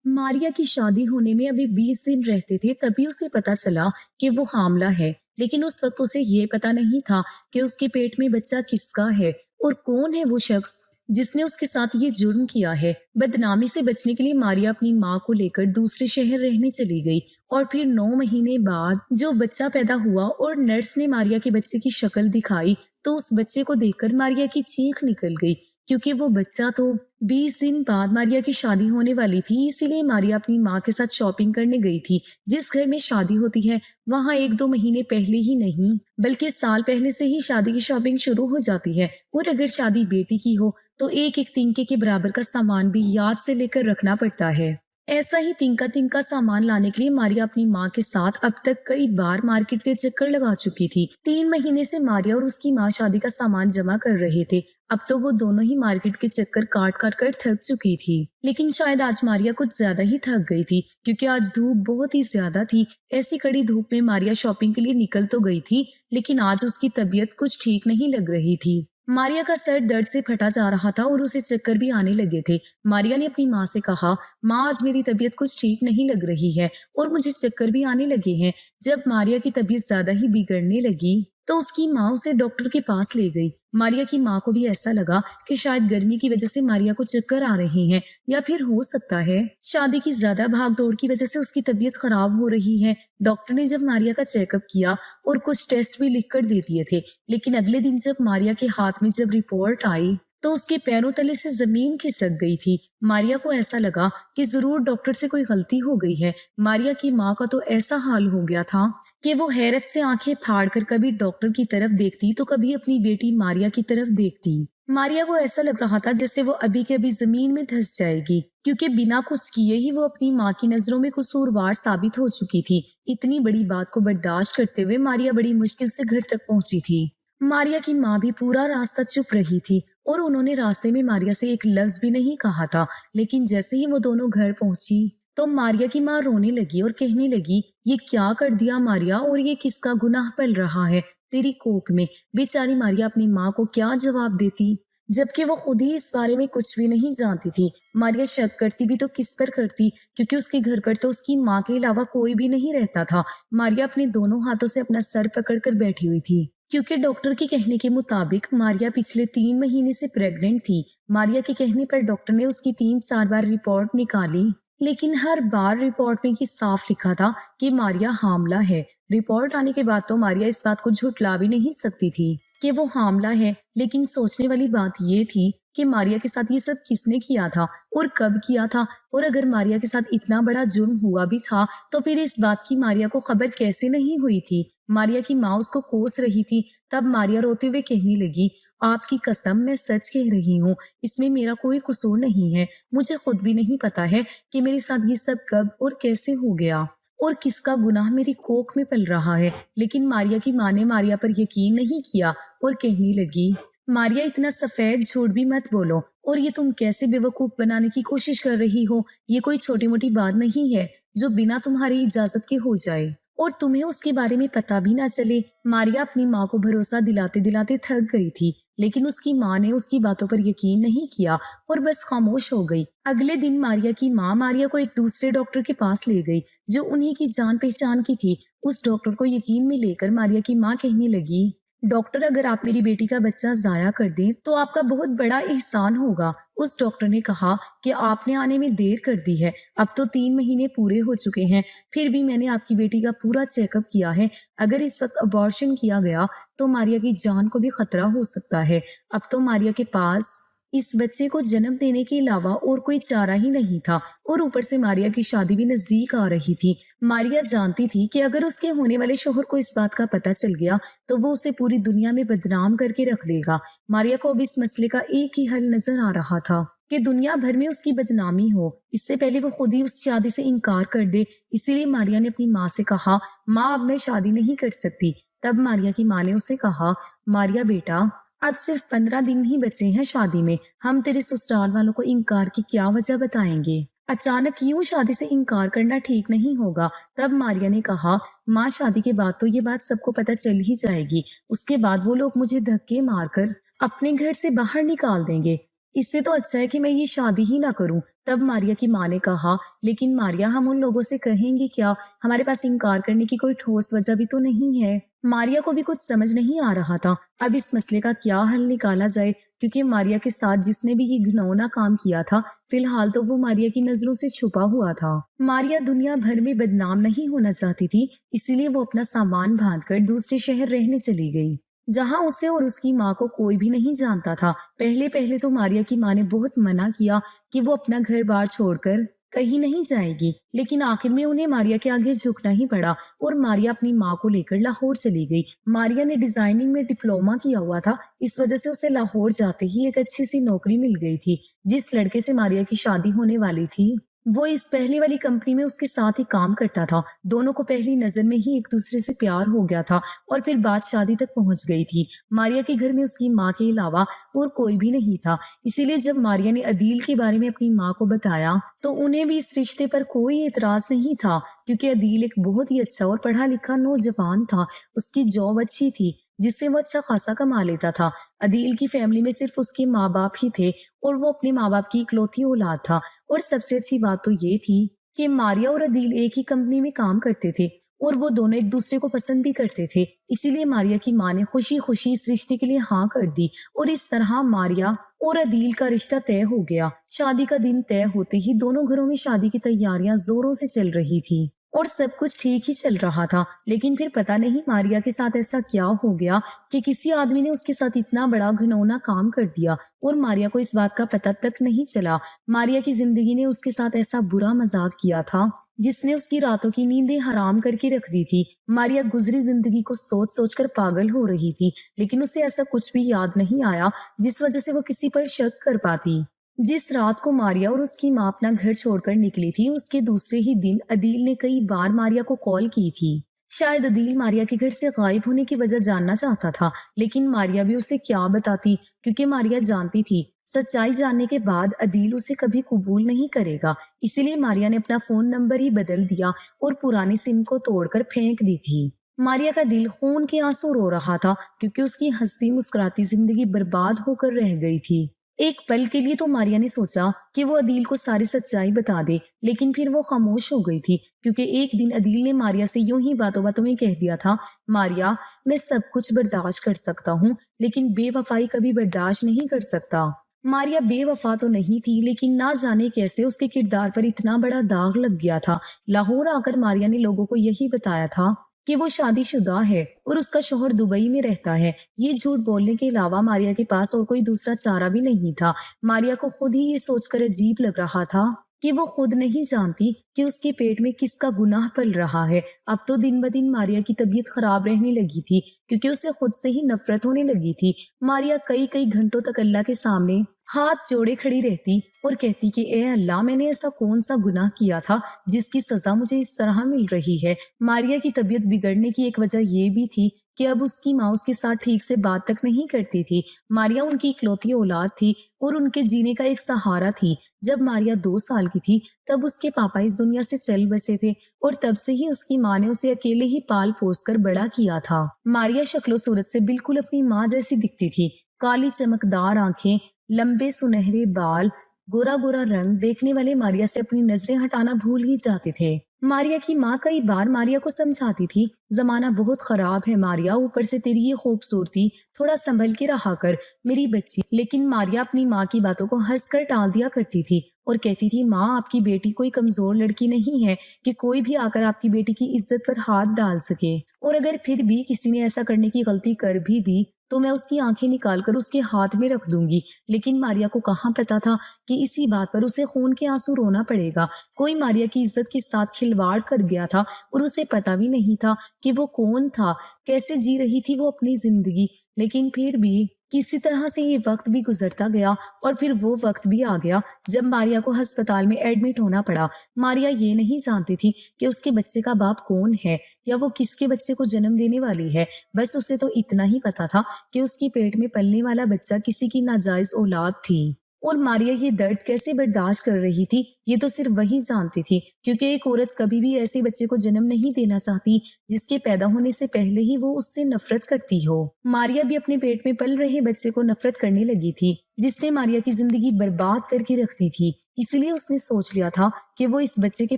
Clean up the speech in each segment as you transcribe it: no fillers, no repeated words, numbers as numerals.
मारिया की शादी होने में अभी 20 दिन रहते थे, तभी उसे पता चला कि वो हामला है। लेकिन उस वक्त उसे ये पता नहीं था कि उसके पेट में बच्चा किसका है और कौन है वो शख्स जिसने उसके साथ ये जुर्म किया है। बदनामी से बचने के लिए मारिया अपनी माँ को लेकर दूसरे शहर रहने चली गई और फिर 9 महीने बाद जो बच्चा पैदा हुआ और नर्स ने मारिया के बच्चे की शक्ल दिखाई, तो उस बच्चे को देखकर मारिया की चीख निकल गई, क्योंकि वो बच्चा तो 20 दिन बाद मारिया की शादी होने वाली थी। इसीलिए मारिया अपनी माँ के साथ शॉपिंग करने गई थी। जिस घर में शादी होती है वहाँ 1-2 महीने पहले ही नहीं बल्कि साल पहले से ही शादी की शॉपिंग शुरू हो जाती है। और अगर शादी बेटी की हो तो एक एक तिनके के बराबर का सामान भी याद से लेकर रखना पड़ता है। ऐसा ही तिनका तिनका सामान लाने के लिए मारिया अपनी माँ के साथ अब तक कई बार मार्केट के चक्कर लगा चुकी थी। 3 महीने से मारिया और उसकी माँ शादी का सामान जमा कर रहे थे। अब तो वो दोनों ही मार्केट के चक्कर काट काट कर थक चुकी थी। लेकिन शायद आज मारिया कुछ ज्यादा ही थक गई थी, क्योंकि आज धूप बहुत ही ज्यादा थी। ऐसी कड़ी धूप में मारिया शॉपिंग के लिए निकल तो गई थी, लेकिन आज उसकी तबीयत कुछ ठीक नहीं लग रही थी। मारिया का सर दर्द से फटा जा रहा था और उसे चक्कर भी आने लगे थे। मारिया ने अपनी माँ से कहा, माँ आज मेरी तबीयत कुछ ठीक नहीं लग रही है और मुझे चक्कर भी आने लगे हैं। जब मारिया की तबीयत ज्यादा ही बिगड़ने लगी तो उसकी माँ उसे डॉक्टर के पास ले गई। मारिया की माँ को भी ऐसा लगा कि शायद गर्मी की वजह से मारिया को चक्कर आ रहे हैं, या फिर हो सकता है शादी की ज्यादा भाग दौड़ की वजह से उसकी तबीयत खराब हो रही है। डॉक्टर ने जब मारिया का चेकअप किया और कुछ टेस्ट भी लिख कर दे दिए थे, लेकिन अगले दिन जब मारिया के हाथ में जब रिपोर्ट आई तो उसके पैरों तले से जमीन खिसक गई थी। मारिया को ऐसा लगा कि जरूर डॉक्टर से कोई गलती हो गई है। मारिया की माँ का तो ऐसा हाल हो गया था कि वो हैरत से आंखें फाड़कर कभी डॉक्टर की तरफ देखती तो कभी अपनी बेटी मारिया की तरफ देखती। मारिया को ऐसा लग रहा था जैसे वो अभी के अभी जमीन में धंस जाएगी, क्योंकि बिना कुछ किए ही वो अपनी माँ की नजरों में कसूरवार साबित हो चुकी थी। इतनी बड़ी बात को बर्दाश्त करते हुए मारिया बड़ी मुश्किल से घर तक पहुंची थी। मारिया की माँ भी पूरा रास्ता चुप रही थी और उन्होंने रास्ते में मारिया से एक लफ्ज भी नहीं कहा था। लेकिन जैसे ही वो दोनों घर पहुंची तो मारिया की माँ रोने लगी और कहने लगी, ये क्या कर दिया मारिया, और ये किसका गुनाह पल रहा है तेरी कोख में। बेचारी मारिया अपनी माँ को क्या जवाब देती, जबकि वो खुद ही इस बारे में कुछ भी नहीं जानती थी। मारिया शक करती भी तो किस पर करती, क्योंकि उसके घर पर तो उसकी माँ के अलावा कोई भी नहीं रहता था। मारिया अपने दोनों हाथों से अपना सर पकड़कर बैठी हुई थी, क्योंकि डॉक्टर के कहने के मुताबिक मारिया पिछले 3 महीने से प्रेग्नेंट थी। मारिया के कहने पर डॉक्टर ने उसकी 3-4 बार रिपोर्ट निकाली, लेकिन हर बार रिपोर्ट में ये साफ लिखा था कि मारिया हामला है। रिपोर्ट आने के बाद तो मारिया इस बात को झुठला भी नहीं सकती थी कि वो हामला है। लेकिन सोचने वाली बात ये थी कि मारिया के साथ ये सब किसने किया था और कब किया था, और अगर मारिया के साथ इतना बड़ा जुर्म हुआ भी था तो फिर इस बात की मारिया को खबर कैसे नहीं हुई थी। मारिया की माँ उसको कोस रही थी। तब मारिया रोते हुए कहने लगी, आपकी कसम, मैं सच कह रही हूँ, इसमें मेरा कोई कसूर नहीं है। मुझे खुद भी नहीं पता है कि मेरे साथ ये सब कब और कैसे हो गया और किसका गुनाह मेरी कोख में पल रहा है। लेकिन मारिया की माँ ने मारिया पर यकीन नहीं किया और कहने लगी, मारिया इतना सफेद झूठ भी मत बोलो, और ये तुम कैसे बेवकूफ बनाने की कोशिश कर रही हो। ये कोई छोटी मोटी बात नहीं है जो बिना तुम्हारी इजाजत के हो जाए और तुम्हें उसके बारे में पता भी ना चले। मारिया अपनी माँ को भरोसा दिलाते दिलाते थक गई थी, लेकिन उसकी माँ ने उसकी बातों पर यकीन नहीं किया और बस खामोश हो गई। अगले दिन मारिया की माँ मारिया को एक दूसरे डॉक्टर के पास ले गई जो उन्हीं की जान पहचान की थी। उस डॉक्टर को यकीन में लेकर मारिया की माँ कहने लगी, डॉक्टर, अगर आप मेरी बेटी का बच्चा जाया कर दें तो आपका बहुत बड़ा एहसान होगा। उस डॉक्टर ने कहा कि आपने आने में देर कर दी है। अब तो 3 महीने पूरे हो चुके हैं, फिर भी मैंने आपकी बेटी का पूरा चेकअप किया है। अगर इस वक्त अबॉर्शन किया गया तो मारिया की जान को भी खतरा हो सकता है। अब तो मारिया के पास इस बच्चे को जन्म देने के अलावा और कोई चारा ही नहीं था, और ऊपर से मारिया की शादी भी नजदीक आ रही थी। मारिया जानती थी कि अगर उसके होने वाले शोहर को इस बात का पता चल गया तो वो उसे पूरी दुनिया में बदनाम करके रख देगा। मारिया को अब इस मसले का एक ही हल नजर आ रहा था कि दुनिया भर में उसकी बदनामी हो, इससे पहले वो खुद ही उस शादी से इनकार कर दे। इसीलिए मारिया ने अपनी माँ से कहा, माँ, अब मैं शादी नहीं कर सकती। तब मारिया की माँ ने उसे कहा, मारिया बेटा, अब सिर्फ 15 दिन ही बचे हैं शादी में, हम तेरे ससुराल वालों को इनकार की क्या वजह बताएंगे। अचानक यूं शादी से इनकार करना ठीक नहीं होगा। तब मारिया ने कहा, माँ, शादी के बाद तो ये बात सबको पता चल ही जाएगी। उसके बाद वो लोग मुझे धक्के मारकर अपने घर से बाहर निकाल देंगे। इससे तो अच्छा है कि मैं ये शादी ही ना करूं। तब मारिया की माँ ने कहा, लेकिन मारिया, हम उन लोगों से कहेंगे क्या? हमारे पास इनकार करने की कोई ठोस वजह भी तो नहीं है। मारिया को भी कुछ समझ नहीं आ रहा था अब इस मसले का क्या हल निकाला जाए, क्योंकि मारिया के साथ जिसने भी ये घिनौना काम किया था, फिलहाल तो वो मारिया की नजरों से छुपा हुआ था। मारिया दुनिया भर में बदनाम नहीं होना चाहती थी, इसीलिए वो अपना सामान बांधकर दूसरे शहर रहने चली गई, जहां उसे और उसकी माँ को कोई भी नहीं जानता था। पहले पहले तो मारिया की माँ ने बहुत मना किया कि वो अपना घर बार छोड़कर कहीं नहीं जाएगी, लेकिन आखिर में उन्हें मारिया के आगे झुकना ही पड़ा और मारिया अपनी माँ को लेकर लाहौर चली गई। मारिया ने डिजाइनिंग में डिप्लोमा किया हुआ था, इस वजह से उसे लाहौर जाते ही एक अच्छी सी नौकरी मिल गई थी। जिस लड़के से मारिया की शादी होने वाली थी, वो इस पहले वाली कंपनी में उसके साथ ही काम करता था। दोनों को पहली नजर में ही एक दूसरे से प्यार हो गया था और फिर बात शादी तक पहुंच गई थी। मारिया के घर में उसकी माँ के अलावा और कोई भी नहीं था, इसीलिए जब मारिया ने अदील के बारे में अपनी माँ को बताया तो उन्हें भी इस रिश्ते पर कोई एतराज नहीं था, क्योंकि अदील एक बहुत ही अच्छा और पढ़ा लिखा नौजवान था। उसकी जॉब अच्छी थी, जिससे वो अच्छा खासा कमा लेता था। अदील की फैमिली में सिर्फ उसके माँ बाप ही थे और वो अपने माँ बाप की इकलौती औलाद था। और सबसे अच्छी बात तो ये थी कि मारिया और अदील एक ही कंपनी में काम करते थे और वो दोनों एक दूसरे को पसंद भी करते थे। इसीलिए मारिया की माँ ने खुशी खुशी इस रिश्ते के लिए हाँ कर दी और इस तरह मारिया और अदील का रिश्ता तय हो गया। शादी का दिन तय होते ही दोनों घरों में शादी की तैयारियां जोरों से चल रही थी और सब कुछ ठीक ही चल रहा था। लेकिन फिर पता नहीं मारिया के साथ ऐसा क्या हो गया कि किसी आदमी ने उसके साथ इतना बड़ा घिनौना काम कर दिया और मारिया को इस बात का पता तक नहीं चला। मारिया की जिंदगी ने उसके साथ ऐसा बुरा मजाक किया था जिसने उसकी रातों की नींदें हराम करके रख दी थी। मारिया गुजरी जिंदगी को सोच सोच कर पागल हो रही थी, लेकिन उसे ऐसा कुछ भी याद नहीं आया जिस वजह से वो किसी पर शक कर पाती। जिस रात को मारिया और उसकी माँ अपना घर छोड़कर निकली थी, उसके दूसरे ही दिन अदील ने कई बार मारिया को कॉल की थी। शायद अदील मारिया के घर से गायब होने की वजह जानना चाहता था, लेकिन मारिया भी उसे क्या बताती, क्योंकि मारिया जानती थी सच्चाई जानने के बाद अदील उसे कभी कबूल नहीं करेगा। इसीलिए मारिया ने अपना फोन नंबर ही बदल दिया और पुरानी सिम को तोड़कर फेंक दी थी। मारिया का दिल खून के आंसू रो रहा था, क्योंकि उसकी हंसती मुस्कुराती जिंदगी बर्बाद होकर रह गई थी। एक पल के लिए तो मारिया ने सोचा कि वो अदील को सारी सच्चाई बता दे, लेकिन फिर वो खामोश हो गई थी, क्योंकि एक दिन अदील ने मारिया से यूं ही बातों बातों में कह दिया था, मारिया, मैं सब कुछ बर्दाश्त कर सकता हूँ, लेकिन बेवफाई कभी बर्दाश्त नहीं कर सकता। मारिया बेवफा तो नहीं थी, लेकिन ना जाने कैसे उसके किरदार पर इतना बड़ा दाग लग गया था। लाहौर आकर मारिया ने लोगों को यही बताया था कि वो शादीशुदा है और उसका शौहर दुबई में रहता है। ये झूठ बोलने के अलावा मारिया के पास और कोई दूसरा चारा भी नहीं था। मारिया को खुद ही ये सोचकर अजीब लग रहा था कि वो खुद नहीं जानती कि उसके पेट में किसका गुनाह पल रहा है। अब तो दिन ब दिन मारिया की तबीयत खराब रहने लगी थी, क्योंकि उसे खुद से ही नफरत होने लगी थी। मारिया कई कई घंटों तक अल्लाह के सामने हाथ जोड़े खड़ी रहती और कहती कि ए अल्लाह, मैंने ऐसा कौन सा गुनाह किया था जिसकी सजा मुझे इस तरह मिल रही है। मारिया की तबीयत बिगड़ने की एक वजह ये भी थी कि अब उसकी माँ उसके साथ ठीक से बात तक नहीं करती थी। मारिया उनकी इकलौती औलाद थी और उनके जीने का एक सहारा थी। जब मारिया 2 साल की थी तब उसके पापा इस दुनिया से चल बसे थे और तब से ही उसकी माँ ने उसे अकेले ही पाल पोस कर बड़ा किया था। मारिया शक्लो सूरत से बिल्कुल अपनी माँ जैसी दिखती थी। काली चमकदार आंखें, लंबे सुनहरे बाल, गोरा गोरा रंग देखने वाले मारिया से अपनी नजरें हटाना भूल ही जाते थे। मारिया की माँ कई बार मारिया को समझाती थी, जमाना बहुत खराब है मारिया, ऊपर से तेरी ये खूबसूरती, थोड़ा संभल के रहा कर मेरी बच्ची। लेकिन मारिया अपनी माँ की बातों को हंसकर टाल दिया करती थी और कहती थी, माँ, आपकी बेटी कोई कमजोर लड़की नहीं है कि कोई भी आकर आपकी बेटी की इज्जत पर हाथ डाल सके, और अगर फिर भी किसी ने ऐसा करने की गलती कर भी दी तो मैं उसकी आंखें निकालकर उसके हाथ में रख दूंगी। लेकिन मारिया को कहाँ पता था कि इसी बात पर उसे खून के आंसू रोना पड़ेगा। कोई मारिया की इज्जत के साथ खिलवाड़ कर गया था और उसे पता भी नहीं था कि वो कौन था, कैसे जी रही थी वो अपनी जिंदगी। लेकिन फिर भी किसी तरह से ये वक्त भी गुजरता गया और फिर वो वक्त भी आ गया जब मारिया को अस्पताल में एडमिट होना पड़ा। मारिया ये नहीं जानती थी कि उसके बच्चे का बाप कौन है या वो किसके बच्चे को जन्म देने वाली है। बस उसे तो इतना ही पता था कि उसके पेट में पलने वाला बच्चा किसी की नाजायज औलाद थी। और मारिया ये दर्द कैसे बर्दाश्त कर रही थी ये तो सिर्फ वही जानती थी, क्योंकि एक औरत कभी भी ऐसे बच्चे को जन्म नहीं देना चाहती जिसके पैदा होने से पहले ही वो उससे नफरत करती हो। मारिया भी अपने पेट में पल रहे बच्चे को नफरत करने लगी थी। जिसने मारिया की जिंदगी बर्बाद करके रख दी थी। इसलिए उसने सोच लिया था कि वो इस बच्चे के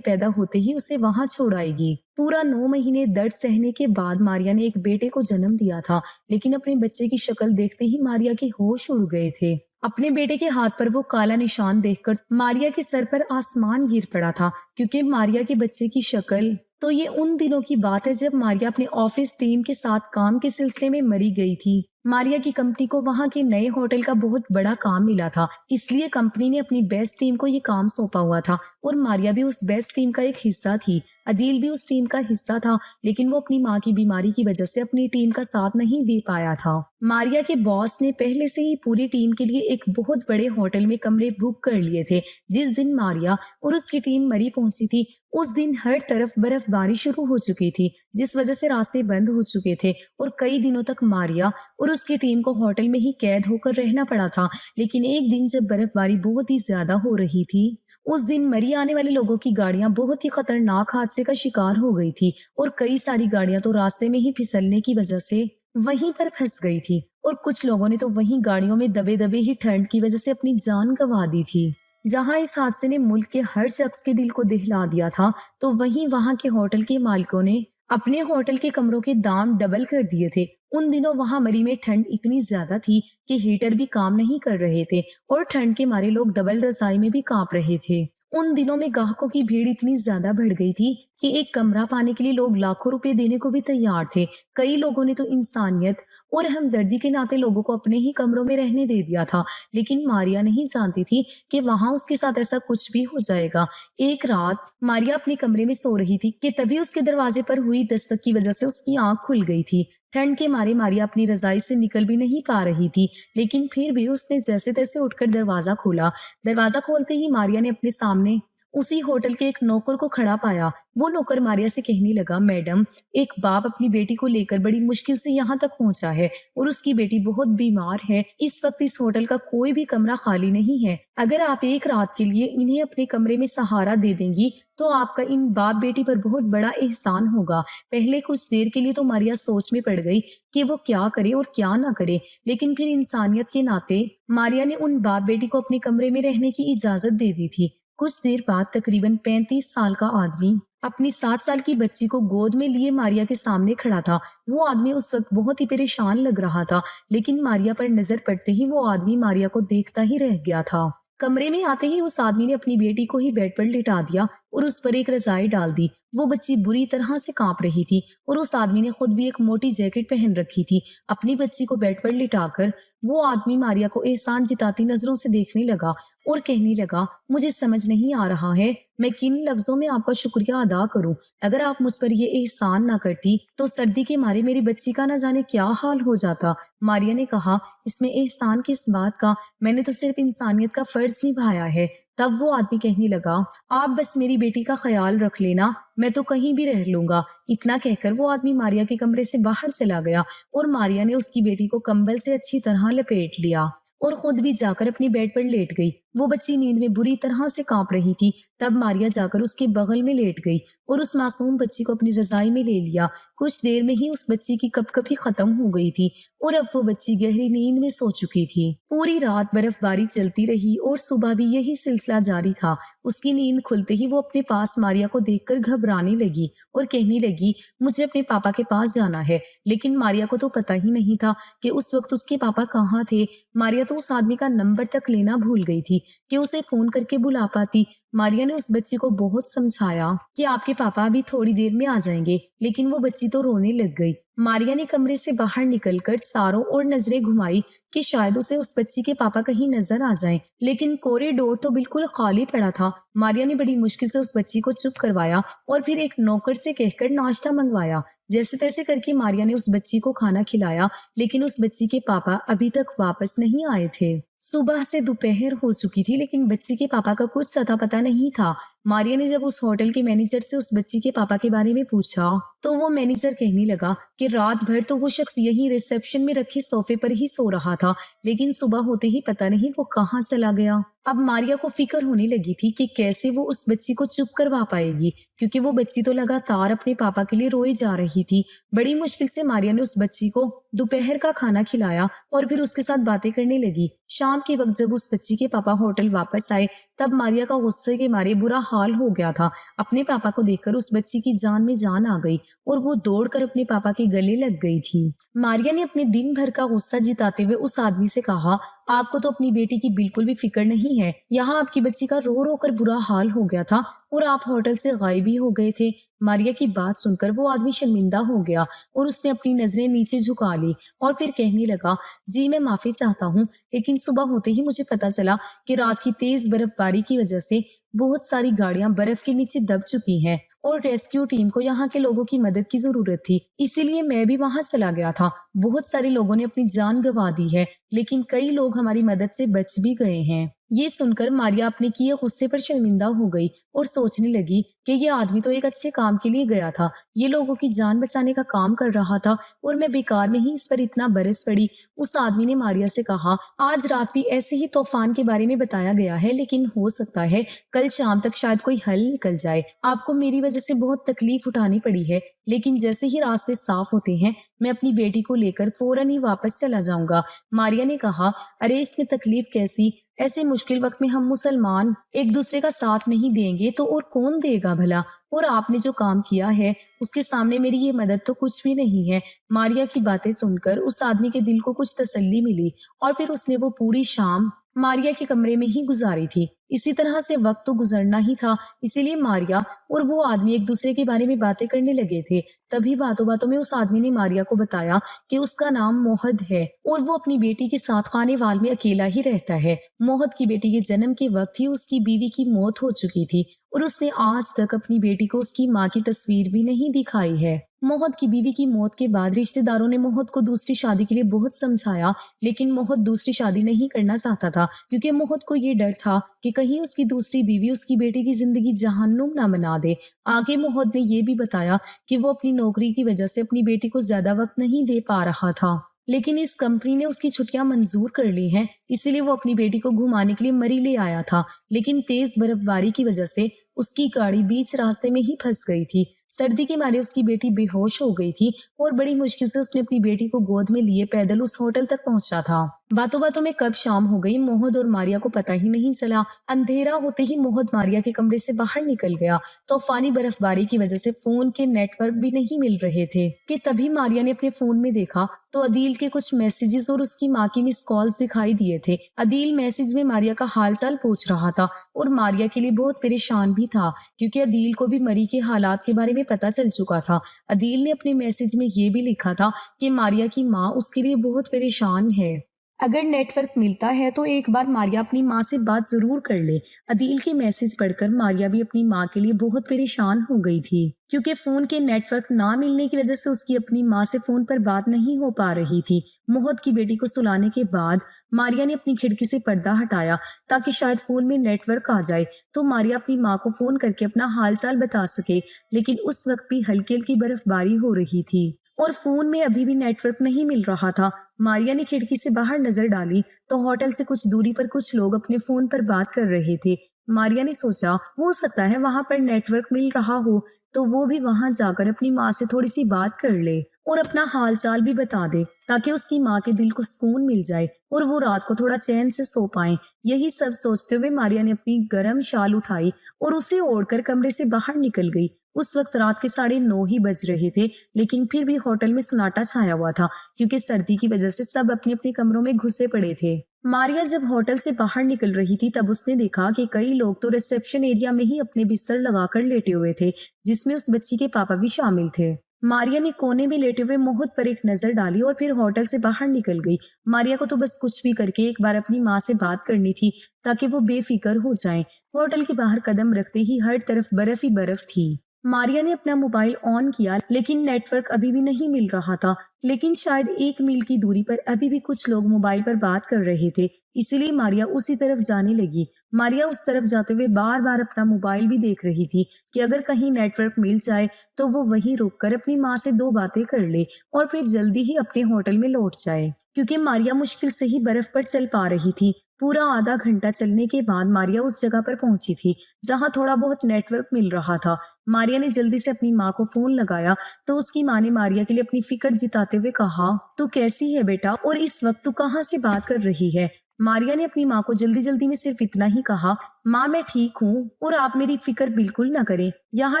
पैदा होते ही उसे वहां छोड़ आएगी। पूरा 9 महीने दर्द सहने के बाद मारिया ने एक बेटे को जन्म दिया था, लेकिन अपने बच्चे की शक्ल देखते ही मारिया के होश उड़ गए थे। अपने बेटे के हाथ पर वो काला निशान देखकर मारिया के सर पर आसमान गिर पड़ा था, क्योंकि मारिया के बच्चे की शक्ल। तो ये उन दिनों की बात है जब मारिया अपने ऑफिस टीम के साथ काम के सिलसिले में मरी गई थी। मारिया की कंपनी को वहां के नए होटल का बहुत बड़ा काम मिला था, इसलिए कंपनी ने अपनी बेस्ट टीम को ये काम सौंपा हुआ था और मारिया भी उस बेस्ट टीम का एक हिस्सा थी। अदील भी उस टीम का हिस्सा था, लेकिन वो अपनी माँ की बीमारी की वजह से अपनी टीम का साथ नहीं दे पाया था। मारिया के बॉस ने पहले से ही पूरी टीम के लिए एक बहुत बड़े होटल में कमरे बुक कर लिए थे। जिस दिन मारिया और उसकी टीम मरी पहुंची थी, उस दिन हर तरफ बर्फबारी शुरू हो चुकी थी, जिस वजह से रास्ते बंद हो चुके थे और कई दिनों तक मारिया और उसकी टीम को होटल में ही कैद होकर रहना पड़ा था। लेकिन एक दिन जब बर्फबारी बहुत ही ज्यादा हो रही थी, उस दिन मरी आने वाले लोगों की गाड़ियां बहुत ही खतरनाक हादसे का शिकार हो गई थी और कई सारी गाड़ियां तो रास्ते में ही फिसलने की वजह से वहीं पर फंस गई थी और कुछ लोगों ने तो वहीं गाड़ियों में दबे दबे ही ठंड की वजह से अपनी जान गंवा दी थी। जहां इस हादसे ने मुल्क के हर शख्स के दिल को दहिला दिया था, तो वहीं वहां के होटल के मालिकों ने अपने होटल के कमरों के दाम डबल कर दिए थे। उन दिनों वहां मरी में ठंड इतनी ज्यादा थी कि हीटर भी काम नहीं कर रहे थे और ठंड के मारे लोग डबल रजाई में भी कांप रहे थे। उन दिनों में ग्राहकों की भीड़ इतनी ज्यादा बढ़ गई थी कि एक कमरा पाने के लिए लोग लाखों रुपए देने को भी तैयार थे। कई लोगों ने तो इंसानियत और हमदर्दी के नाते लोगों को अपने ही कमरों में रहने दे दिया था, लेकिन मारिया नहीं जानती थी कि वहां उसके साथ ऐसा कुछ भी हो जाएगा। एक रात मारिया अपने कमरे में सो रही थी कि तभी उसके दरवाजे पर हुई दस्तक की वजह से उसकी आंख खुल गई थी। ठंड के मारे मारिया अपनी रजाई से निकल भी नहीं पा रही थी, लेकिन फिर भी उसने जैसे तैसे उठकर दरवाजा खोला। दरवाजा खोलते ही मारिया ने अपने सामने उसी होटल के एक नौकर को खड़ा पाया। वो नौकर मारिया से कहने लगा, मैडम, एक बाप अपनी बेटी को लेकर बड़ी मुश्किल से यहाँ तक पहुंचा है और उसकी बेटी बहुत बीमार है। इस वक्त इस होटल का कोई भी कमरा खाली नहीं है। अगर आप एक रात के लिए इन्हें अपने कमरे में सहारा दे देंगी तो आपका इन बाप बेटी पर बहुत बड़ा एहसान होगा। पहले कुछ देर के लिए तो मारिया सोच में पड़ गई कि वो क्या करे और क्या ना करे, लेकिन फिर इंसानियत के नाते मारिया ने उन बाप बेटी को अपने कमरे में रहने की इजाजत दे दी थी। कुछ देर बाद तकरीबन 35 साल का आदमी अपनी 7 साल की बच्ची को गोद में लिए मारिया के सामने खड़ा था। वो आदमी उस वक्त बहुत ही परेशान लग रहा था, लेकिन मारिया पर नजर पड़ते ही वो आदमी मारिया को देखता ही रह गया था। कमरे में आते ही उस आदमी ने अपनी बेटी को ही बेड पर लिटा दिया और उस पर एक रजाई डाल दी। वो बच्ची बुरी तरह से कांप रही थी और उस आदमी ने खुद भी एक मोटी जैकेट पहन रखी थी। अपनी बच्ची को बेड पर लिटाकर वो आदमी मारिया को एहसान जिताती नजरों से देखने लगा और कहने लगा, मुझे समझ नहीं आ रहा है मैं किन लफ्जों में आपका शुक्रिया अदा करूं। अगर आप मुझ पर ये एहसान ना करती तो सर्दी के मारे मेरी बच्ची का ना जाने क्या हाल हो जाता। मारिया ने कहा, इसमें एहसान किस बात का, मैंने तो सिर्फ इंसानियत का फर्ज निभाया है। तब वो आदमी कहने लगा, आप बस मेरी बेटी का ख्याल रख लेना, मैं तो कहीं भी रह लूंगा। इतना कहकर वो आदमी मारिया के कमरे से बाहर चला गया और मारिया ने उसकी बेटी को कंबल से अच्छी तरह लपेट लिया और खुद भी जाकर अपनी बेड पर लेट गई। वो बच्ची नींद में बुरी तरह से कांप रही थी। तब मारिया जाकर उसके बगल में लेट गई और उस मासूम बच्ची को अपनी रजाई में ले लिया। कुछ देर में ही उस बच्ची की कपकपी खत्म हो गई थी और अब वो बच्ची गहरी नींद में सो चुकी थी। पूरी रात बर्फबारी चलती रही और सुबह भी यही सिलसिला जारी था। उसकी नींद खुलते ही वो अपने पास मारिया को देखकर घबराने लगी और कहने लगी, मुझे अपने पापा के पास जाना है। लेकिन मारिया को तो पता ही नहीं था कि उस वक्त उसके पापा कहाँ थे। मारिया तो उस आदमी का नंबर तक लेना भूल गई थी कि उसे फोन करके बुला पाती। मारिया ने उस बच्ची को बहुत समझाया कि आपके पापा अभी थोड़ी देर में आ जाएंगे, लेकिन वो बच्ची तो रोने लग गई। मारिया ने कमरे से बाहर निकलकर चारों ओर नजरें घुमाई कि शायद उसे उस बच्ची के पापा कहीं नजर आ जाएं, लेकिन कॉरिडोर तो बिल्कुल खाली पड़ा था। मारिया ने बड़ी मुश्किल से उस बच्ची को चुप करवाया और फिर एक नौकर से कहकर नाश्ता मंगवाया। जैसे तैसे करके मारिया ने उस बच्ची को खाना खिलाया, लेकिन उस बच्ची के पापा अभी तक वापस नहीं आए थे। सुबह से दोपहर हो चुकी थी, लेकिन बच्ची के पापा का कुछ अता पता नहीं था। मारिया ने जब उस होटल के मैनेजर से उस बच्ची के पापा के बारे में पूछा तो वो मैनेजर कहने लगा कि रात भर तो वो शख्स यही रिसेप्शन में रखे सोफे पर ही सो रहा था, लेकिन सुबह होते ही पता नहीं वो कहाँ चला गया। अब मारिया को फिक्र होने लगी थी कि कैसे वो उस बच्ची को चुप करवा पाएगी, क्योंकि वो बच्ची तो लगातार अपने पापा के लिए रोई जा रही थी। बड़ी मुश्किल से मारिया ने उस बच्ची को दोपहर का खाना खिलाया और फिर उसके साथ बातें करने लगी। शाम के वक्त जब उस बच्ची के पापा होटल वापस आए तब मारिया का गुस्से के मारे बुरा हाल हो गया था। अपने पापा को देखकर उस बच्ची की जान में जान आ गई और वो दौड़कर अपने पापा के गले लग गई थी। मारिया ने अपने दिन भर का गुस्सा जिताते हुए उस आदमी से कहा, आपको तो अपनी बेटी की बिल्कुल भी फिक्र नहीं है। यहाँ आपकी बच्ची का रो रो कर बुरा हाल हो गया था और आप होटल से गायब भी हो गए थे। मारिया की बात सुनकर वो आदमी शर्मिंदा हो गया और उसने अपनी नजरें नीचे झुका ली और फिर कहने लगा, जी मैं माफी चाहता हूँ, लेकिन सुबह होते ही मुझे पता चला कि रात की तेज बर्फबारी की वजह से बहुत सारी गाड़ियां बर्फ के नीचे दब चुकी हैं और रेस्क्यू टीम को यहाँ के लोगों की मदद की जरूरत थी, इसीलिए मैं भी वहां चला गया था। बहुत सारे लोगों ने अपनी जान गंवा दी है, लेकिन कई लोग हमारी मदद से बच भी गए हैं। ये सुनकर मारिया अपने किए गुस्से पर शर्मिंदा हो गई और सोचने लगी कि ये आदमी तो एक अच्छे काम के लिए गया था, ये लोगों की जान बचाने का काम कर रहा था और मैं बेकार में ही इस पर इतना बरस पड़ी। उस आदमी ने मारिया से कहा, आज रात भी ऐसे ही तूफान के बारे में बताया गया है, लेकिन हो सकता है कल शाम तक शायद कोई हल निकल जाए। आपको मेरी वजह से बहुत तकलीफ उठानी पड़ी है, लेकिन जैसे ही रास्ते साफ होते हैं मैं अपनी बेटी को लेकर फौरन ही वापस चला जाऊंगा। मारिया ने कहा, अरे इसमें तकलीफ कैसी, ऐसे मुश्किल वक्त में हम मुसलमान एक दूसरे का साथ नहीं देंगे तो और कौन देगा भला, और आपने जो काम किया है उसके सामने मेरी ये मदद तो कुछ भी नहीं है। मारिया की बातें सुनकर उस आदमी के दिल को कुछ तसल्ली मिली और फिर उसने वो पूरी शाम मारिया के कमरे में ही गुजारी थी। इसी तरह से वक्त तो गुजरना ही था, इसीलिए मारिया और वो आदमी एक दूसरे के बारे में बातें करने लगे थे। तभी बातों बातों में उस आदमी ने मारिया को बताया कि उसका नाम मोहद है और वो अपनी बेटी के साथ खानेवाल में अकेला ही रहता है। मोहद की बेटी के जन्म के वक्त ही उसकी बीवी की मौत हो चुकी थी और उसने आज तक अपनी बेटी को उसकी माँ की तस्वीर भी नहीं दिखाई है। मोहद की बीवी की मौत के बाद रिश्तेदारों ने मोहद को दूसरी शादी के लिए बहुत समझाया, लेकिन मोहद दूसरी शादी नहीं करना चाहता था, क्योंकि मोहद को ये डर था कि कहीं उसकी दूसरी बीवी उसकी बेटी की जिंदगी जहन्नुम ना बना दे। आगे मोहद ने ये भी बताया कि वो अपनी नौकरी की वजह से अपनी बेटी को ज्यादा वक्त नहीं दे पा रहा था, लेकिन इस कंपनी ने उसकी छुट्टियां मंजूर कर ली हैं, इसीलिए वो अपनी बेटी को घुमाने के लिए मरी ले आया था। लेकिन तेज बर्फबारी की वजह से उसकी गाड़ी बीच रास्ते में ही फंस गई थी। सर्दी के मारे उसकी बेटी बेहोश हो गई थी और बड़ी मुश्किल से उसने अपनी बेटी को गोद में लिए पैदल उस होटल तक पहुंचा था। बातों बातों में कब शाम हो गई मोहद और मारिया को पता ही नहीं चला। अंधेरा होते ही मोहद मारिया के कमरे से बाहर निकल गया। तूफानी बर्फबारी की वजह से फोन के नेटवर्क भी नहीं मिल रहे थे कि तभी मारिया ने अपने फोन में देखा तो अदील के कुछ मैसेजेस और उसकी माँ की मिस कॉल्स दिखाई दिए थे। अदील मैसेज में मारिया का हालचाल पूछ रहा था और मारिया के लिए बहुत परेशान भी था, क्योंकि अदील को भी मरी के हालात के बारे में पता चल चुका था। अदील ने अपने मैसेज में ये भी लिखा था कि मारिया की माँ उसके लिए बहुत परेशान है, अगर नेटवर्क मिलता है तो एक बार मारिया अपनी माँ से बात जरूर कर ले। अदील के मैसेज पढ़कर मारिया भी अपनी माँ के लिए बहुत परेशान हो गई थी, क्योंकि फोन के नेटवर्क ना मिलने की वजह से उसकी अपनी माँ से फोन पर बात नहीं हो पा रही थी। मोहद की बेटी को सुलाने के बाद मारिया ने अपनी खिड़की से पर्दा हटाया ताकि शायद फोन में नेटवर्क आ जाए तो मारिया अपनी माँ को फोन करके अपना हालचाल बता सके, लेकिन उस वक्त भी हल्की हल्की बर्फबारी हो रही थी और फोन में अभी भी नेटवर्क नहीं मिल रहा था। मारिया ने खिड़की से बाहर नजर डाली तो होटल से कुछ दूरी पर कुछ लोग अपने फोन पर बात कर रहे थे। मारिया ने सोचा हो सकता है वहां पर नेटवर्क मिल रहा हो तो वो भी वहां जाकर अपनी माँ से थोड़ी सी बात कर ले और अपना हालचाल भी बता दे, ताकि उसकी माँ के दिल को सुकून मिल जाए और वो रात को थोड़ा चैन से सो पाए। यही सब सोचते हुए मारिया ने अपनी गर्म शाल उठाई और उसे ओढ़कर कमरे से बाहर निकल गई। उस वक्त रात के 9:30 ही बज रहे थे, लेकिन फिर भी होटल में सन्नाटा छाया हुआ था, क्योंकि सर्दी की वजह से सब अपने अपने कमरों में घुसे पड़े थे। मारिया जब होटल से बाहर निकल रही थी तब उसने देखा कि कई लोग तो रिसेप्शन एरिया में ही अपने बिस्तर लगाकर लेटे हुए थे, जिसमें उस बच्ची के पापा भी शामिल थे। मारिया ने कोने में लेटे हुए मोहद पर एक नजर डाली और फिर होटल से बाहर निकल गई। मारिया को तो बस कुछ भी करके एक बार अपनी माँ से बात करनी थी ताकि वो बेफिक्र हो जाए। होटल के बाहर कदम रखते ही हर तरफ बर्फ ही बर्फ थी। मारिया ने अपना मोबाइल ऑन किया, लेकिन नेटवर्क अभी भी नहीं मिल रहा था। लेकिन शायद 1 मील की दूरी पर अभी भी कुछ लोग मोबाइल पर बात कर रहे थे, इसीलिए मारिया उसी तरफ जाने लगी। मारिया उस तरफ जाते हुए बार बार अपना मोबाइल भी देख रही थी कि अगर कहीं नेटवर्क मिल जाए तो वो वहीं रुककर अपनी माँ से दो बातें कर ले और फिर जल्दी ही अपने होटल में लौट जाए, क्योंकि मारिया मुश्किल से ही बर्फ पर चल पा रही थी। पूरा आधा घंटा चलने के बाद मारिया उस जगह पर पहुंची थी जहां थोड़ा बहुत नेटवर्क मिल रहा था। मारिया ने जल्दी से अपनी माँ को फोन लगाया तो उसकी माँ ने मारिया के लिए अपनी फिक्र जिताते हुए कहा, तू कैसी है बेटा, और इस वक्त तू कहाँ से बात कर रही है। मारिया ने अपनी माँ को जल्दी जल्दी में सिर्फ इतना ही कहा, माँ मैं ठीक हूँ और आप मेरी फिक्र बिल्कुल ना करें। यहाँ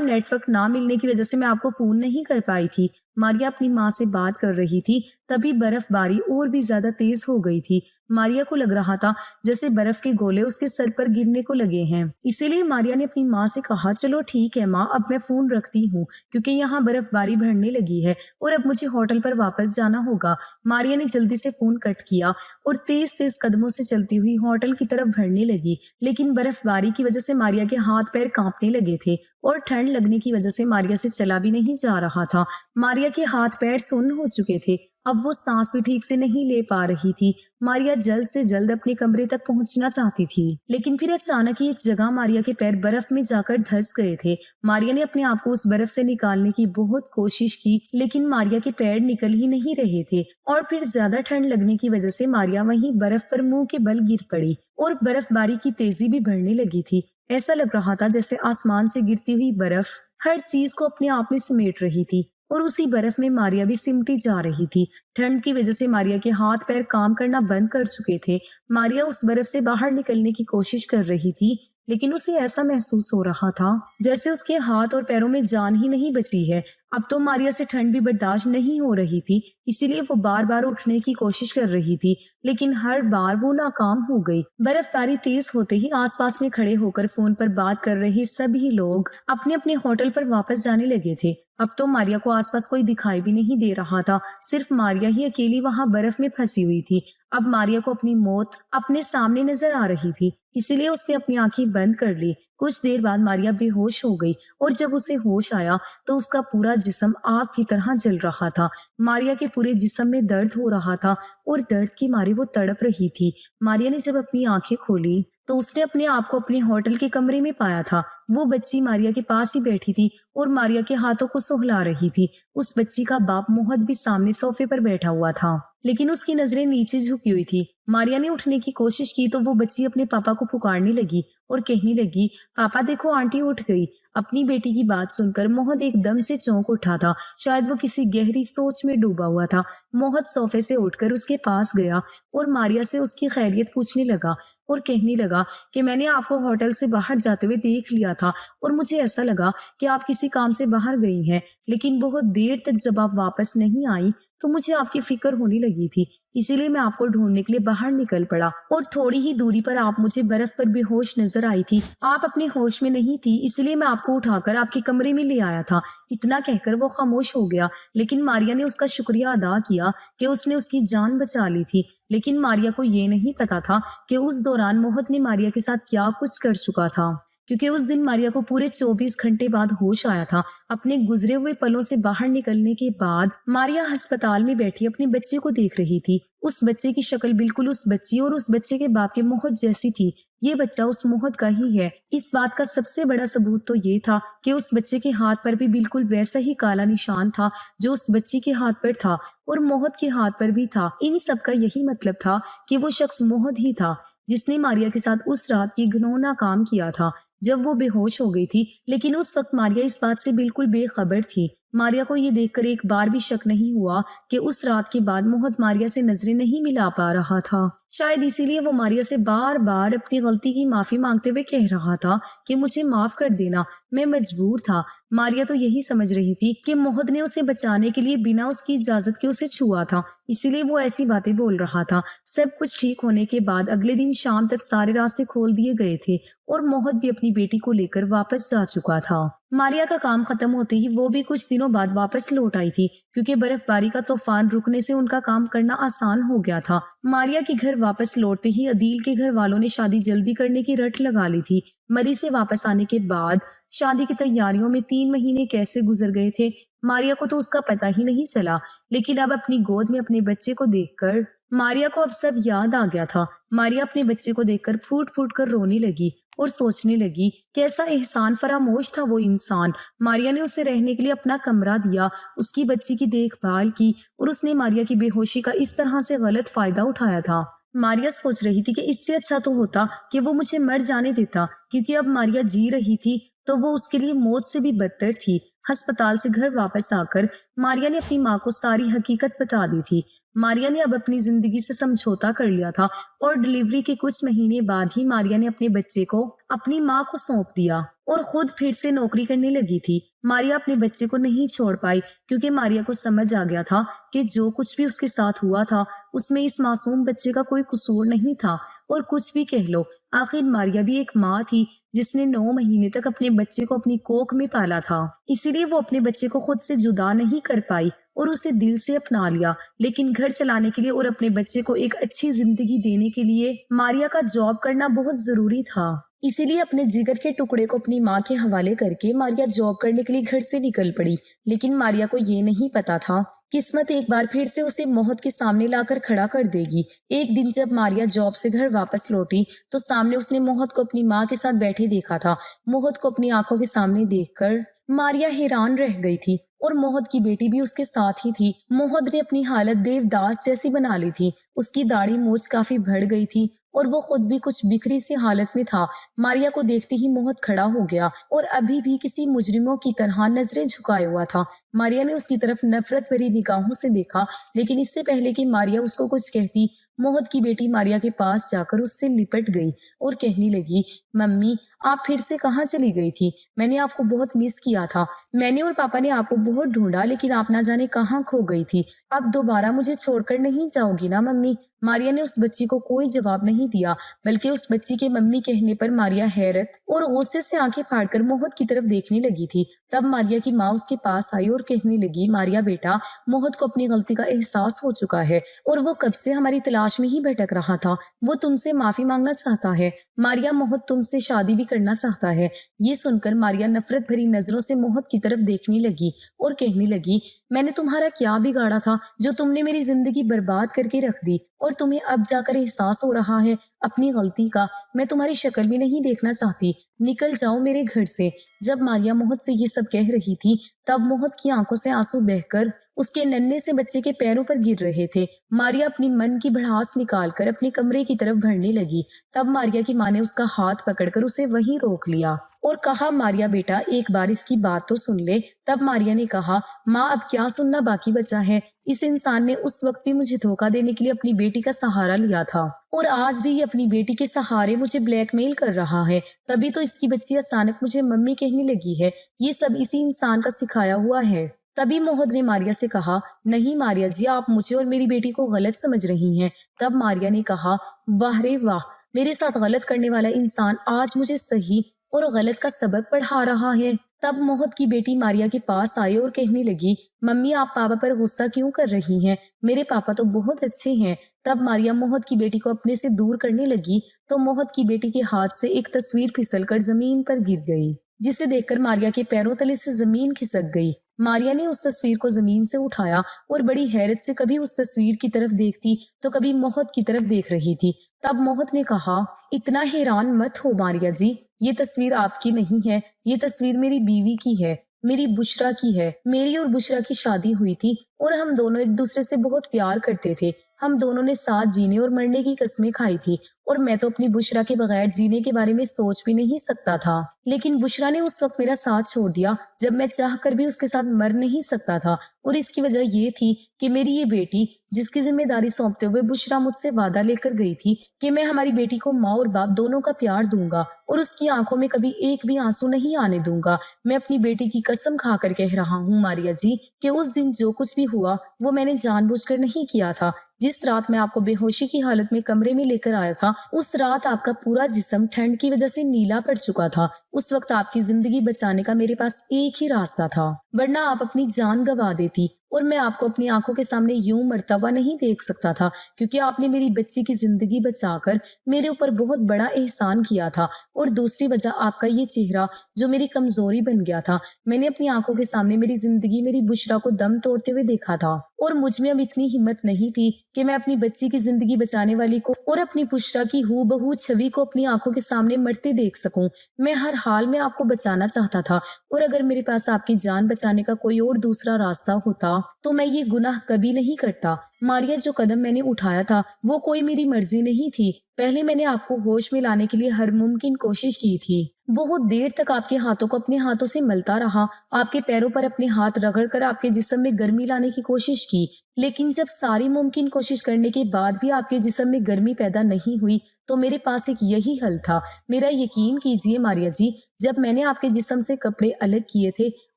नेटवर्क ना मिलने की वजह से मैं आपको फोन नहीं कर पाई थी। मारिया अपनी माँ से बात कर रही थी तभी बर्फबारी और भी ज्यादा तेज हो गई थी। मारिया को लग रहा था जैसे बर्फ के गोले उसके सर पर गिरने को लगे हैं। इसीलिए मारिया ने अपनी माँ से कहा, चलो ठीक है माँ, अब मैं फोन रखती हूँ क्योंकि यहाँ बर्फबारी बढ़ने लगी है और अब मुझे होटल पर वापस जाना होगा। मारिया ने जल्दी से फोन कट किया और तेज तेज कदमों से चलती हुई होटल की तरफ बढ़ने लगी। लेकिन बर्फबारी की वजह से मारिया के हाथ पैर कांपने लगे थे और ठंड लगने की वजह से मारिया से चला भी नहीं जा रहा था। मारिया के हाथ पैर सुन्न हो चुके थे, अब वो सांस भी ठीक से नहीं ले पा रही थी। मारिया जल्द से जल्द अपने कमरे तक पहुंचना चाहती थी, लेकिन फिर अचानक ही एक जगह मारिया के पैर बर्फ में जाकर धंस गए थे। मारिया ने अपने आप को उस बर्फ से निकालने की बहुत कोशिश की, लेकिन मारिया के पैर निकल ही नहीं रहे थे और फिर ज्यादा ठंड लगने की वजह से मारिया वहीं बर्फ पर मुंह के बल गिर पड़ी और बर्फबारी की तेजी भी बढ़ने लगी थी। ऐसा लग रहा था जैसे आसमान से गिरती हुई बर्फ हर चीज को अपने आप में समेट रही थी और उसी बर्फ में मारिया भी सिमटी जा रही थी। ठंड की वजह से मारिया के हाथ पैर काम करना बंद कर चुके थे। मारिया उस बर्फ से बाहर निकलने की कोशिश कर रही थी, लेकिन उसे ऐसा महसूस हो रहा था जैसे उसके हाथ और पैरों में जान ही नहीं बची है। अब तो मारिया से ठंड भी बर्दाश्त नहीं हो रही थी, इसीलिए वो बार बार उठने की कोशिश कर रही थी, लेकिन हर बार वो नाकाम हो गई। बर्फबारी तेज होते ही आसपास में खड़े होकर फोन पर बात कर रहे सभी लोग अपने अपने होटल पर वापस जाने लगे थे। अब तो मारिया को आसपास कोई दिखाई भी नहीं दे रहा था, सिर्फ मारिया ही अकेली वहां बर्फ में फंसी हुई थी। अब मारिया को अपनी मौत अपने सामने नजर आ रही थी, इसीलिए उसने अपनी आंखें बंद कर ली। कुछ देर बाद मारिया बेहोश हो गई और जब उसे होश आया तो उसका पूरा जिस्म आग की तरह जल रहा था। मारिया के पूरे जिस्म में दर्द हो रहा था और दर्द की मारे वो तड़प रही थी। मारिया ने जब अपनी आंखें खोली तो उसने अपने आप को अपने होटल के कमरे में पाया था। वो बच्ची मारिया के पास ही बैठी थी और मारिया के हाथों को सुहला रही थी। उस बच्ची का बाप मोहद भी सामने सोफे पर बैठा हुआ था, लेकिन उसकी नजरें नीचे झुकी हुई थी। मारिया ने उठने की कोशिश की तो वो बच्ची अपने पापा को पुकारने लगी और कहने लगी, पापा देखो आंटी उठ गई। अपनी बेटी की बात सुनकर मोहद एकदम से चौंक उठा था, शायद वो किसी गहरी सोच में डूबा हुआ था। मोहद सोफे से उठकर उसके पास गया और मारिया से उसकी खैरियत पूछने लगा और कहने लगा कि मैंने आपको होटल से बाहर जाते हुए देख लिया था और मुझे ऐसा लगा कि आप किसी काम से बाहर गई हैं, लेकिन बहुत देर तक जब आप वापस नहीं आई तो मुझे आपकी फिक्र होने लगी थी, इसीलिए मैं आपको ढूंढने के लिए बाहर निकल पड़ा और थोड़ी ही दूरी पर आप मुझे बर्फ पर बेहोश नजर आई थी। आप अपने होश में नहीं थी, इसलिए मैं आपको उठाकर आपके कमरे में ले आया था। इतना कहकर वो खामोश हो गया, लेकिन मारिया ने उसका शुक्रिया अदा किया कि उसने उसकी जान बचा ली थी। लेकिन मारिया को ये नहीं पता था कि उस दौरान मोहद ने मारिया के साथ क्या कुछ कर चुका था, क्योंकि उस दिन मारिया को पूरे 24 घंटे बाद होश आया था। अपने गुजरे हुए पलों से बाहर निकलने के बाद मारिया अस्पताल में बैठी अपने बच्चे को देख रही थी। उस बच्चे की शक्ल बिल्कुल उस बच्ची और उस बच्चे के बाप के मोहद जैसी थी। ये बच्चा उस मोहद का ही है। इस बात का सबसे बड़ा सबूत तो ये था कि उस बच्चे के हाथ पर भी बिल्कुल वैसा ही काला निशान था जो उस बच्ची के हाथ पर था और मोहद के हाथ पर भी था। इन सब का यही मतलब था कि वो शख्स मोहद ही था जिसने मारिया के साथ उस रात की घिनौना काम किया था जब वो बेहोश हो गई थी। लेकिन उस वक्त मारिया इस बात से बिल्कुल बेखबर थी। मारिया को ये देखकर एक बार भी शक नहीं हुआ कि उस रात के बाद मोहद मारिया से नजरें नहीं मिला पा रहा था। शायद इसीलिए वो मारिया से बार बार अपनी गलती की माफी मांगते हुए कह रहा था कि मुझे माफ कर देना, मैं मजबूर था। मारिया तो यही समझ रही थी कि मोहद ने उसे बचाने के लिए बिना उसकी इजाजत के उसे छुआ था, इसीलिए वो ऐसी बातें बोल रहा था। सब कुछ ठीक होने के बाद अगले दिन शाम तक सारे रास्ते खोल दिए गए थे और मोहद भी अपनी बेटी को लेकर वापस जा चुका था। मारिया का काम खत्म होते ही वो भी कुछ दिनों बाद वापस लौट आई थी, क्योंकि बर्फबारी का तूफान रुकने से उनका काम करना आसान हो गया था। मारिया के घर वापस लौटते ही अदील के घर वालों ने शादी जल्दी करने की रट लगा ली थी। मरी से वापस आने के बाद शादी की तैयारियों में 3 महीने कैसे गुजर गए थे मारिया को तो उसका पता ही नहीं चला। लेकिन अब अपनी गोद में अपने बच्चे को देखकर मारिया को अब सब याद आ गया था। मारिया अपने बच्चे को देखकर फूट फूट कर रोने लगी और सोचने लगी कैसा एहसान फरामोश था वो इंसान। मारिया ने उसे रहने के लिए अपना कमरा दिया, उसकी बच्ची की देखभाल की और उसने मारिया की बेहोशी का इस तरह से गलत फायदा उठाया था। मारिया सोच रही थी कि इससे अच्छा तो होता कि वो मुझे मर जाने देता, क्योंकि अब मारिया जी रही थी तो वो उसके लिए मौत से भी बदतर थी। अस्पताल से घर वापस आकर मारिया ने अपनी माँ को सारी हकीकत बता दी थी। मारिया ने अब अपनी जिंदगी से समझौता कर लिया था और डिलीवरी के कुछ महीने बाद ही मारिया ने अपने बच्चे को अपनी माँ को सौंप दिया और खुद फिर से नौकरी करने लगी थी। मारिया अपने बच्चे को नहीं छोड़ पाई, क्योंकि मारिया को समझ आ गया था कि जो कुछ भी उसके साथ हुआ था उसमें इस मासूम बच्चे का कोई कसूर नहीं था। और कुछ भी कह लो, आखिर मारिया भी एक माँ थी जिसने 9 महीने तक अपने बच्चे को अपनी कोख में पाला था। इसीलिए वो अपने बच्चे को खुद से जुदा नहीं कर पाई और उसे दिल से अपना लिया। लेकिन घर चलाने के लिए और अपने बच्चे को एक अच्छी जिंदगी देने के लिए मारिया का जॉब करना बहुत जरूरी था। इसीलिए अपने जिगर के टुकड़े को अपनी माँ के हवाले करके मारिया जॉब करने के लिए घर से निकल पड़ी। लेकिन मारिया को ये नहीं पता था किस्मत एक बार फिर से उसे मौत के सामने लाकर खड़ा कर देगी। एक दिन जब मारिया जॉब से घर वापस लौटी तो सामने उसने मौत को अपनी माँ के साथ बैठे देखा था। मौत को अपनी आंखों के सामने देखकर मारिया हैरान रह गई थी और मौत की बेटी भी उसके साथ ही थी। मौत ने अपनी हालत देवदास जैसी बना ली थी। उसकी दाढ़ी मूंछ काफी बढ़ गई थी और वो खुद भी कुछ बिखरी सी हालत में था। मारिया को देखते ही मौत खड़ा हो गया और अभी भी किसी मुजरिमों की तरह नजरें झुकाए हुआ था। मारिया ने उसकी तरफ नफरत भरी निगाहों से देखा, लेकिन इससे पहले कि मारिया उसको कुछ कहती, मौत की बेटी मारिया के पास जाकर उससे लिपट गई और कहने लगी, मम्मी आप फिर से कहाँ चली गई थी? मैंने आपको बहुत मिस किया था। मैंने और पापा ने आपको बहुत ढूंढा, लेकिन आप ना जाने कहाँ खो गई थी। अब दोबारा मुझे छोड़कर नहीं जाओगी ना मम्मी? मारिया ने उस बच्ची को कोई जवाब नहीं दिया, बल्कि उस बच्ची के मम्मी कहने पर मारिया हैरत और गुस्से से आंखें फाड़कर मौत की तरफ देखने लगी थी। तब मारिया की माँ उसके पास आई और कहने लगी, मारिया बेटा, मौत को अपनी गलती का एहसास हो चुका है और वो कब से हमारी तलाश में ही भटक रहा था। वो तुमसे माफी मांगना चाहता है। मारिया, मौत तुमसे शादी भी करना चाहता है। ये सुनकर मारिया नफरत भरी नजरों से मौत की तरफ देखने लगी और कहने लगी, मैंने तुम्हारा क्या बिगाड़ा था जो तुमने मेरी जिंदगी बर्बाद करके रख दी और तुम्हें अब जाकर एहसास हो रहा है अपनी गलती का। मैं तुम्हारी शक्ल भी नहीं देखना चाहती, निकल जाओ मेरे घर से। जब मारिया मौत से ये सब कह रही थी तब मौत की आंखों से आंसू बहकर उसके नन्हे से बच्चे के पैरों पर गिर रहे थे। मारिया अपनी मन की भड़ास निकालकर अपने कमरे की तरफ बढ़ने लगी। तब मारिया की माँ ने उसका हाथ पकड़कर उसे वहीं रोक लिया और कहा, मारिया बेटा, एक बार इसकी बात तो सुन ले। तब मारिया ने कहा, माँ अब क्या सुनना बाकी बचा है? इस इंसान ने उस वक्त भी मुझे धोखा देने के लिए अपनी बेटी का सहारा लिया था और आज भी ये अपनी बेटी के सहारे मुझे ब्लैकमेल कर रहा है। तभी तो इसकी बच्ची अचानक मुझे मम्मी कहने लगी है। ये सब इसी इंसान का सिखाया हुआ है। तभी मोहद ने मारिया से कहा, नहीं मारिया जी, आप मुझे और मेरी बेटी को गलत समझ रही हैं। तब मारिया ने कहा, वाह रे वाह, मेरे साथ गलत करने वाला इंसान आज मुझे सही और गलत का सबक पढ़ा रहा है। तब मोहद की बेटी मारिया के पास आई और कहने लगी, मम्मी आप पापा पर गुस्सा क्यों कर रही हैं? मेरे पापा तो बहुत अच्छे हैं। तब मारिया मोहद की बेटी को अपने से दूर करने लगी तो मोहद की बेटी के हाथ से एक तस्वीर फिसलकर जमीन पर गिर गई, जिसे देखकर मारिया के पैरों तले से जमीन खिसक गई। मारिया ने उस तस्वीर को जमीन से उठाया और बड़ी हैरत से कभी उस तस्वीर की तरफ देखती तो कभी मोहद की तरफ देख रही थी। तब मोहद ने कहा, इतना हैरान मत हो मारिया जी, ये तस्वीर आपकी नहीं है, ये तस्वीर मेरी बीवी की है, मेरी बुशरा की है। मेरी और बुशरा की शादी हुई थी और हम दोनों एक दूसरे से बहुत प्यार करते थे। हम दोनों ने साथ जीने और मरने की कस्में खाई थी और मैं तो अपनी बुशरा के बगैर जीने के बारे में सोच भी नहीं सकता था। लेकिन बुशरा ने उस वक्त मेरा साथ छोड़ दिया जब मैं चाह कर भी उसके साथ मर नहीं सकता था और इसकी वजह ये थी कि मेरी ये बेटी, जिसकी जिम्मेदारी सौंपते हुए बुशरा मुझसे वादा लेकर गई थी कि मैं हमारी बेटी को माँ और बाप दोनों का प्यार दूंगा और उसकी आंखों में कभी एक भी आंसू नहीं आने दूंगा। मैं अपनी बेटी की कसम खाकर कह रहा हूँ मारिया जी कि उस दिन जो कुछ भी हुआ वो मैंने जानबूझकर नहीं किया था। जिस रात मैं आपको बेहोशी की हालत में कमरे में लेकर आया था, उस रात आपका पूरा जिस्म ठंड की वजह से नीला पड़ चुका था। उस वक्त आपकी जिंदगी बचाने का मेरे पास एक ही रास्ता था, वरना आप अपनी जान गंवा देती और मैं आपको अपनी आंखों के सामने यूं मरता हुआ नहीं देख सकता था, क्योंकि आपने मेरी बच्ची की जिंदगी बचाकर मेरे ऊपर बहुत बड़ा एहसान किया था। और दूसरी वजह आपका ये चेहरा जो मेरी कमजोरी बन गया था। मैंने अपनी आंखों के सामने मेरी जिंदगी, मेरी बुशरा को दम तोड़ते हुए देखा था और मुझ में अब इतनी हिम्मत नहीं थी कि मैं अपनी बच्ची की जिंदगी बचाने वाली को और अपनी बुशरा की हूबहू छवि को अपनी आंखों के सामने मरते देख सकूं। मैं हर हाल में आपको बचाना चाहता था, और अगर मेरे पास आपकी जान बचाने का कोई और दूसरा रास्ता होता तो मैं ये गुनाह कभी नहीं करता। मारिया, जो कदम मैंने उठाया था वो कोई मेरी मर्जी नहीं थी। पहले मैंने आपको होश में लाने के लिए हर मुमकिन कोशिश की थी। बहुत देर तक आपके हाथों को अपने हाथों से मलता रहा, आपके पैरों पर अपने हाथ रगड़कर आपके जिस्म में गर्मी लाने की कोशिश की। लेकिन जब सारी मुमकिन कोशिश करने के बाद भी आपके जिस्म में गर्मी पैदा नहीं हुई तो मेरे पास एक यही हल था। मेरा यकीन कीजिए मारिया जी, जब मैंने आपके जिस्म से कपड़े अलग किए थे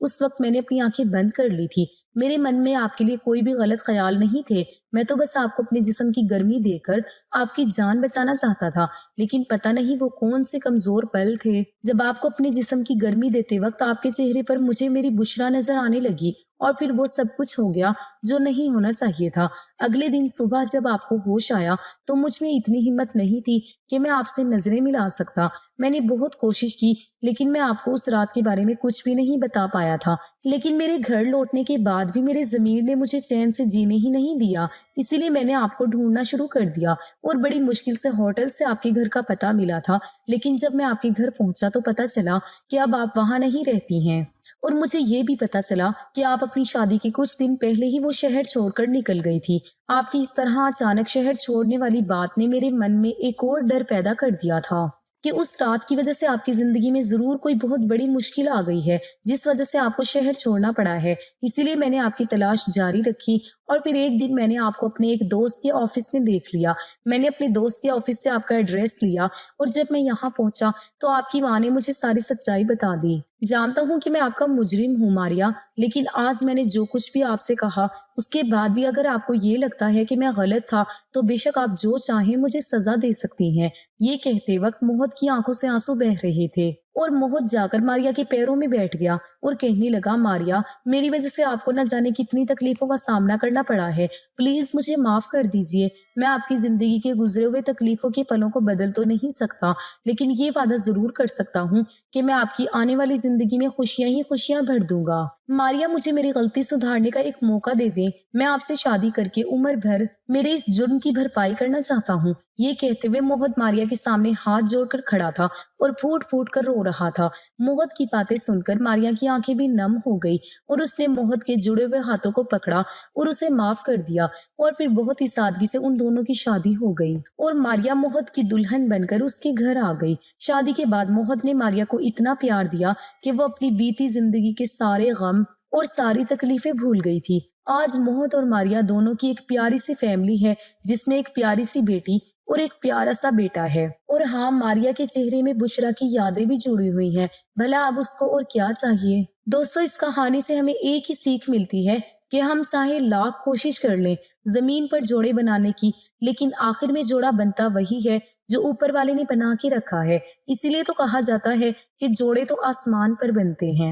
उस वक्त मैंने अपनी आंखें बंद कर ली थी। मेरे मन में आपके लिए कोई भी गलत ख्याल नहीं थे। मैं तो बस आपको अपने जिस्म की गर्मी देकर आपकी जान बचाना चाहता था। लेकिन पता नहीं वो कौन से कमजोर पल थे जब आपको अपने जिस्म की गर्मी देते वक्त आपके चेहरे पर मुझे मेरी बुशरा नजर आने लगी, और फिर वो सब कुछ हो गया जो नहीं होना चाहिए था। अगले दिन सुबह जब आपको होश आया तो मुझ में इतनी हिम्मत नहीं थी कि मैं आपसे नजरें मिला सकता। मैंने बहुत कोशिश की, लेकिन मैं आपको उस रात के बारे में कुछ भी नहीं बता पाया था। लेकिन मेरे घर लौटने के बाद भी मेरे ज़मीर ने मुझे चैन से जीने ही नहीं दिया। इसीलिए मैंने आपको ढूंढना शुरू कर दिया, और बड़ी मुश्किल से होटल से आपके घर का पता मिला था। लेकिन जब मैं आपके घर पहुंचा तो पता चला कि अब आप वहां नहीं रहती हैं। और मुझे ये भी पता चला कि आप अपनी शादी के कुछ दिन पहले ही वो शहर छोड़कर निकल गई थी। आपकी इस तरह अचानक शहर छोड़ने वाली बात ने मेरे मन में एक और डर पैदा कर दिया था कि उस रात की वजह से आपकी जिंदगी में जरूर कोई बहुत बड़ी मुश्किल आ गई है, जिस वजह से आपको शहर छोड़ना पड़ा है। इसीलिए मैंने आपकी तलाश जारी रखी, और फिर एक दिन मैंने आपको अपने एक दोस्त के ऑफिस में देख लिया। मैंने अपने दोस्त के ऑफिस से आपका एड्रेस लिया, और जब मैं यहाँ पहुंचा तो आपकी माँ ने मुझे सारी सच्चाई बता दी। जानता हूँ कि मैं आपका मुजरिम हूँ मारिया, लेकिन आज मैंने जो कुछ भी आपसे कहा उसके बाद भी अगर आपको ये लगता है कि मैं गलत था तो बेशक आप जो चाहें मुझे सजा दे सकती हैं। ये कहते वक्त मोहत की आंखों से आंसू बह रहे थे, और मोहत जाकर मारिया के पैरों में बैठ गया और कहने लगा, मारिया, मेरी वजह से आपको न जाने कितनी तकलीफों का सामना करना पड़ा है। प्लीज मुझे माफ कर दीजिए। मैं आपकी जिंदगी के गुजरे हुए तकलीफों के पलों को बदल तो नहीं सकता, लेकिन ये वादा जरूर कर सकता हूँ कि मैं आपकी आने वाली जिंदगी में खुशियां ही खुशियां भर दूंगा। मारिया, मुझे मेरी गलती सुधारने का एक मौका दे दें। मैं आपसे शादी करके उम्र भर मेरे इस जुर्म की भरपाई करना चाहता हूँ। ये कहते हुए मोहत मारिया के सामने हाथ जोड़कर खड़ा था और फूट फूट कर रो रहा था। मोहत की बातें सुनकर मारिया की आंखें भी नम हो गई, और उसने मोहत के जुड़े हुए हाथों को पकड़ा और उसे माफ कर दिया, और फिर बहुत ही सादगी से उन दोनों की शादी हो गई, और मारिया मोहत की दुल्हन बनकर उसके घर आ गई। शादी के बाद मोहत ने मारिया को इतना प्यार दिया कि वो अपनी बीती जिंदगी के सारे गम और सारी तकलीफें भूल गई थी। आज मोहत और मारिया दोनों की एक प्यारी सी फैमिली है, जिसमें एक प्यारी सी बेटी और एक प्यारा सा बेटा है। और हाँ, मारिया के चेहरे में बुशरा की यादें भी जुड़ी हुई हैं। भला अब उसको और क्या चाहिए। दोस्तों, इस कहानी से हमें एक ही सीख मिलती है कि हम चाहे लाख कोशिश कर लें जमीन पर जोड़े बनाने की, लेकिन आखिर में जोड़ा बनता वही है जो ऊपर वाले ने बना के रखा है। इसीलिए तो कहा जाता है कि जोड़े तो आसमान पर बनते हैं।